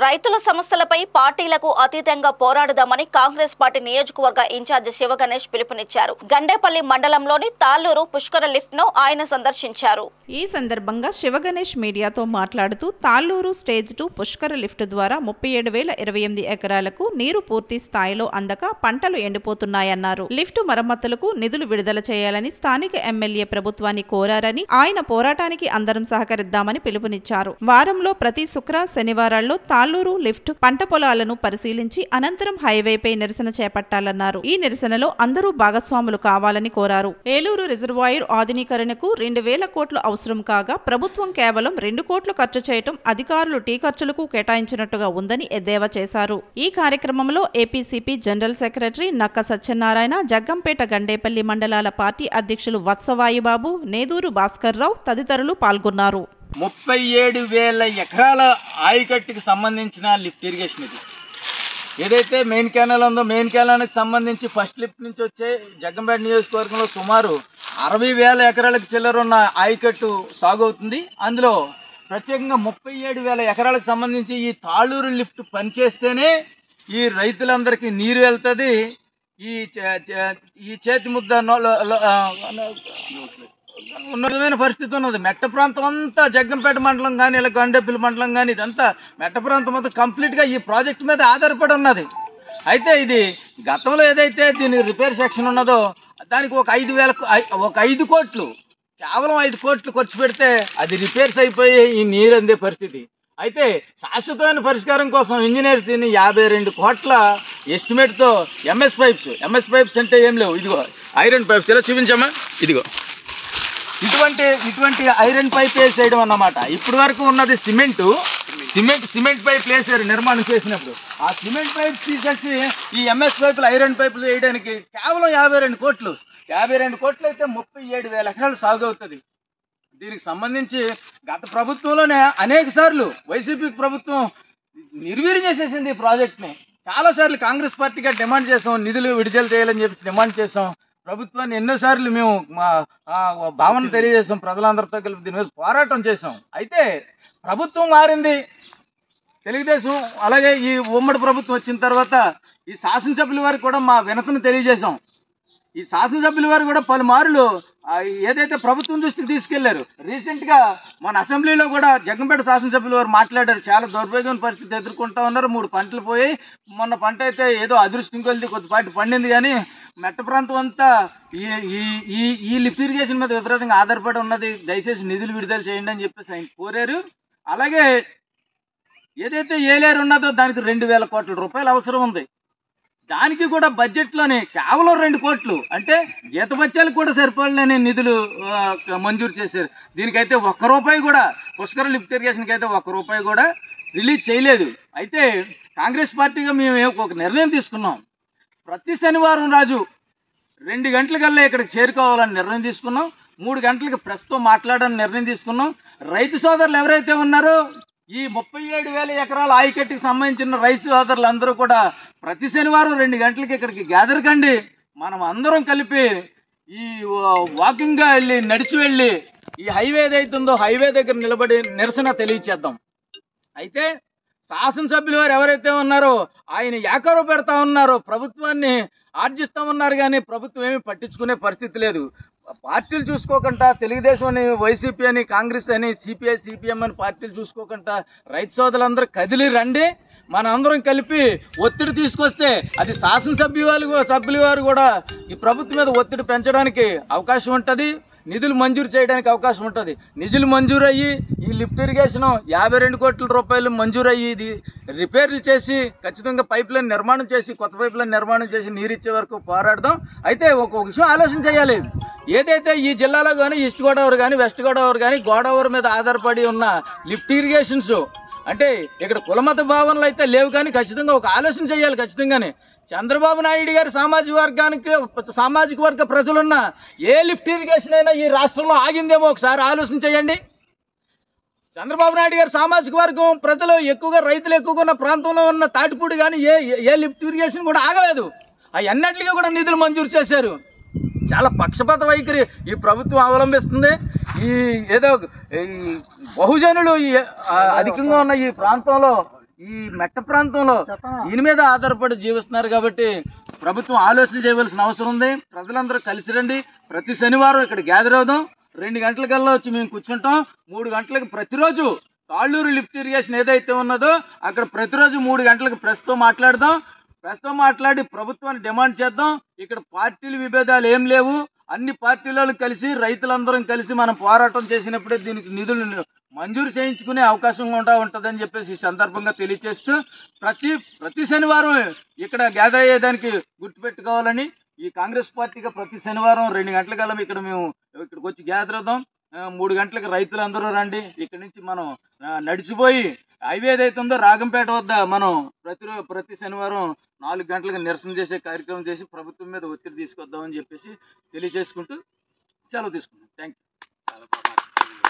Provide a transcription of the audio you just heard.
రైతుల సమస్యలపై పార్టీలకు అతీతంగా పోరాడదామని కాంగ్రెస్ పార్టీ నియోజకవర్గ ఇన్ఛార్జి శివగణేష్ పిలుపునిచ్చారు. గండేపల్లి మండలంలోని తాళ్లూరు పుష్కర లిఫ్ట్ ను ఆయన సందర్శించారు. ఈ సందర్భంగా శివగణేష్ మీడియాతో మాట్లాడుతూ తాళ్లూరు స్టేజ్ 2 పుష్కర లిఫ్ట్ ద్వారా 37,028 ఎకరాలకు నీరు పూర్తి స్థాయిలో అందక పంటలు ఎండిపోతున్నాయన్నారు. లిఫ్ట్ మరమ్మతులకు నిధులు విడుదల చేయాలని స్థానిక ఎమ్మెల్యే ప్రభుత్వాన్ని కోరారని, ఆయన పోరాటానికి అందరం సహకరిద్దామని పిలుపునిచ్చారు. వారంలో ప్రతి శుక్ర శనివారాల్లో తాళ్లూరు లిఫ్ట్ పంట పొలాలను పరిశీలించి అనంతరం హైవేపై నిరసన చేపట్టాలన్నారు. ఈ నిరసనలో అందరూ భాగస్వాములు కావాలని కోరారు. ఏలూరు రిజర్వాయర్ ఆధునీకరణకు 2,000 కోట్లు అవసరం కాగా ప్రభుత్వం కేవలం 2 కోట్లు ఖర్చు చేయటం అధికారులు టీ ఖర్చులకు కేటాయించినట్టుగా ఉందని ఎద్దేవా చేశారు. ఈ కార్యక్రమంలో ఏపీసీపీ జనరల్ సెక్రటరీ నక్క సత్యనారాయణ, జగ్గంపేట గండేపల్లి మండలాల పార్టీ అధ్యక్షులు వత్సవాయిబాబు, నేదూరు భాస్కర్రావు తదితరులు పాల్గొన్నారు. 37,000 ఎకరాల ఆయకట్టుకు సంబంధించిన లిఫ్ట్ ఇరిగేషన్ ఇది. ఏదైతే మెయిన్ కెనాల్ ఉందో మెయిన్ కెనాల్కి సంబంధించి ఫస్ట్ లిఫ్ట్ నుంచి వచ్చే జగ్గంపేట నియోజకవర్గంలో సుమారు 60,000 ఎకరాలకు చిల్లరున్న ఆయకట్టు సాగు అవుతుంది. అందులో ప్రత్యేకంగా 37,000 ఎకరాలకు సంబంధించి ఈ తాళ్లూరు లిఫ్ట్ పనిచేస్తేనే ఈ రైతులందరికీ నీరు వెళ్తుంది. ఈ చేతి ముద్ద ఉన్నతమైన పరిస్థితి ఉన్నది. మెట్ట ప్రాంతం అంతా జగ్గంపేట మండలం కానీ ఇలా గండేపల్లి మండలం కానీ ఇదంతా మెట్ట ప్రాంతం అంతా కంప్లీట్గా ఈ ప్రాజెక్ట్ మీద ఆధారపడి ఉన్నది. అయితే ఇది గతంలో ఏదైతే దీని రిపేర్ సెక్షన్ ఉన్నదో దానికి ఒక 5 కోట్లు, కేవలం 5 కోట్లు ఖర్చు పెడితే అది రిపేర్స్ అయిపోయి ఈ నీరు అందే పరిస్థితి. అయితే శాశ్వతమైన పరిష్కారం కోసం ఇంజనీర్స్ దీన్ని 52 కోట్ల ఎస్టిమేట్తో ఎంఎస్ పైప్స్ అంటే ఏం లేవు, ఇదిగో ఐరన్ పైప్స్ ఇలా చూపించమ్మా, ఇదిగో ఇటువంటి ఐరన్ పైప్ వేసేయడం అన్నమాట. ఇప్పటి వరకు ఉన్నది సిమెంట్ పైప్ వేసారు నిర్మాణం చేసినప్పుడు. ఆ సిమెంట్ పైప్ తీసేసి ఈ ఎంఎస్ పైపులు ఐరన్ పైపులు వేయడానికి కేవలం 52 కోట్లు. 52 కోట్లు అయితే 37,000 ఎకరాలు సాగు అవుతుంది. దీనికి సంబంధించి గత ప్రభుత్వంలోనే అనేక సార్లు వైసీపీ ప్రభుత్వం నిర్వీర్యం చేసేసింది ఈ ప్రాజెక్ట్ని. చాలాసార్లు కాంగ్రెస్ పార్టీగా డిమాండ్ చేసాం, నిధులు విడుదల చేయాలని చెప్పి డిమాండ్ చేసాం. ప్రభుత్వాన్ని ఎన్నోసార్లు మేము భావన తెలియజేసాం, ప్రజలందరితో కలిపి దీని మీద పోరాటం చేసాం. అయితే ప్రభుత్వం మారింది, తెలుగుదేశం అలాగే ఈ ఉమ్మడి ప్రభుత్వం వచ్చిన తర్వాత ఈ శాసనసభ్యుల వారికి కూడా మా వినతిని తెలియజేసాం. ఈ శాసనసభ్యుల వారు కూడా పలుమార్లు ఏదైతే ప్రభుత్వం దృష్టికి తీసుకెళ్లారు. రీసెంట్గా మన అసెంబ్లీలో కూడా జగ్గంపేట శాసనసభ్యుల వారు మాట్లాడారు. చాలా దౌర్భాగ్యమైన పరిస్థితి ఎదుర్కొంటా ఉన్నారు. 3 పంటలు పోయి, మొన్న పంట అయితే ఏదో అదృష్టం కొలిది కొద్దిపాటి పండింది, కానీ మెట్ట ప్రాంతం అంతా ఈ లిఫ్ట్ ఇరిగేషన్ మీద విపరీతంగా ఆధారపడి ఉన్నది. దయచేసి నిధులు విడుదల చేయండి అని చెప్పేసి ఆయన కోరారు. అలాగే ఏదైతే ఏలేరు ఉన్నదో దానికి 2,000 కోట్ల రూపాయలు అవసరం ఉంది. దానికి కూడా బడ్జెట్లోనే కేవలం 2 కోట్లు, అంటే జీతభత్యాలకు కూడా సరిపడలేని నిధులు మంజూరు చేశారు. దీనికైతే ₹1 కూడా, పుష్కర లిఫ్ట్ ఇరిగేషన్కి అయితే ₹1 కూడా రిలీజ్ చేయలేదు. అయితే కాంగ్రెస్ పార్టీగా మేము ఒక నిర్ణయం తీసుకున్నాం. ప్రతి శనివారం రాజు 2 గంటలకల్లా ఇక్కడికి చేరుకోవాలని నిర్ణయం తీసుకున్నాం. 3 గంటలకు ప్రెస్తో మాట్లాడాలని నిర్ణయం తీసుకున్నాం. రైతు సోదరులు ఎవరైతే ఉన్నారో ఈ 37,000 ఎకరాల ఆయకట్టుకి సంబంధించిన రైతు సోదరులు అందరూ కూడా ప్రతి శనివారం 2 గంటలకి ఇక్కడికి గ్యాదర్ కండి. మనం అందరం కలిపి ఈ వాకింగ్గా వెళ్ళి, నడిచి వెళ్ళి ఈ హైవే ఏదైతుందో హైవే దగ్గర నిలబడి నిరసన తెలియచేద్దాం. అయితే శాసనసభ్యులు వారు ఎవరైతే ఉన్నారో ఆయన ఏకరవ పెడతా ఉన్నారో, ప్రభుత్వాన్ని ఆర్జిస్తూ ఉన్నారు, కానీ ప్రభుత్వం ఏమీ పట్టించుకునే పరిస్థితి లేదు. పార్టీలు చూసుకోకుండా, తెలుగుదేశం అని, వైసీపీ అని, కాంగ్రెస్ అని, సిపిఐ సిపిఎం అని పార్టీలు చూసుకోకుండా రైతు సోదరులందరూ కదిలి రండి. మన అందరం కలిపి ఒత్తిడి తీసుకొస్తే అది సభ్యుల వారు కూడా ఈ ప్రభుత్వం మీద ఒత్తిడి పెంచడానికి అవకాశం ఉంటుంది, నిధులు మంజూరు చేయడానికి అవకాశం ఉంటుంది. నిధులు మంజూరు అయ్యి ఈ లిఫ్ట్ ఇరిగేషన్ 52 కోట్ల రూపాయలు మంజూరు అయ్యి ఇది రిపేర్లు చేసి ఖచ్చితంగా పైప్లైన్ నిర్మాణం చేసి, కొత్త పైప్లైన్ నిర్మాణం చేసి నీరు ఇచ్చే వరకు పోరాడదాం. అయితే ఒక విషయం ఆలోచన చేయాలి. ఏదైతే ఈ జిల్లాలో కానీ ఈస్ట్ గోదావరి కానీ, వెస్ట్ గోదావరి కానీ, గోదావరి మీద ఆధారపడి ఉన్న లిఫ్ట్ ఇరిగేషన్స్ అంటే ఇక్కడ కులమత భావనలు అయితే లేవు, కానీ ఖచ్చితంగా ఒక ఆలోచన చేయాలి. ఖచ్చితంగానే చంద్రబాబు నాయుడు గారి సామాజిక వర్గ ప్రజలున్న ఏ లిఫ్ట్ ఇరిగేషన్ అయినా ఈ రాష్ట్రంలో ఆగిందేమో ఒకసారి ఆలోచన చేయండి. చంద్రబాబు నాయుడు గారి సామాజిక వర్గం ప్రజలు ఎక్కువగా, రైతులు ఎక్కువగా ఉన్న ప్రాంతంలో ఉన్న తాటిపూడి కానీ ఏ లిఫ్ట్ ఇరిగేషన్ కూడా ఆగలేదు. అన్నిటికీ కూడా నిధులు మంజూరు చేశారు. చాలా పక్షపాత వైఖరి ఈ ప్రభుత్వం అవలంబిస్తుంది. ఈ ఏదో ఈ బహుజనులు అధికంగా ఉన్న ఈ ప్రాంతంలో ఈ మెట్ట ప్రాంతంలో దీని మీద ఆధారపడి జీవిస్తున్నారు కాబట్టి ప్రభుత్వం ఆలోచన చేయవలసిన అవసరం ఉంది. ప్రజలందరూ కలిసి రండి. ప్రతి శనివారం ఇక్కడ గ్యాదర్ అవుదాం. 2 గంటలకల్లా వచ్చి మేము కూర్చుంటాం. 3 గంటలకు ప్రతిరోజు తాళ్ళూరు లిఫ్ట్ ఇరిగేషన్ ఏదైతే ఉన్నదో అక్కడ ప్రతిరోజు 3 గంటలకు ప్రెస్తో మాట్లాడదాం. ప్రెస్తో మాట్లాడి ప్రభుత్వాన్ని డిమాండ్ చేద్దాం. ఇక్కడ పార్టీల విభేదాలు ఏం లేవు. అన్ని పార్టీలను కలిసి రైతులందరం కలిసి మనం పోరాటం చేసినప్పుడే దీనికి నిధులు మంజూరు చేయించుకునే అవకాశం ఉంటుందని చెప్పేసి ఈ సందర్భంగా తెలియజేస్తూ ప్రతి శనివారం ఇక్కడ గ్యాదర్ అయ్యేదానికి గుర్తుపెట్టుకోవాలని ఈ కాంగ్రెస్ పార్టీగా ప్రతి శనివారం 2 గంటలకల్లా మేము ఇక్కడికి వచ్చి గ్యాదర్ అవుదాం. 3 గంటలకు రైతులందరూ రండి. ఇక్కడి నుంచి మనం నడిచిపోయి హైవే ఏదైతే ఉందో రాగంపేట వద్ద మనం ప్రతి శనివారం 4 గంటలకు నిరసన చేసే కార్యక్రమం చేసి ప్రభుత్వం మీద ఒత్తిడి తీసుకొద్దామని చెప్పేసి తెలియజేసుకుంటూ సెలవు తీసుకుంటాం. Thank you.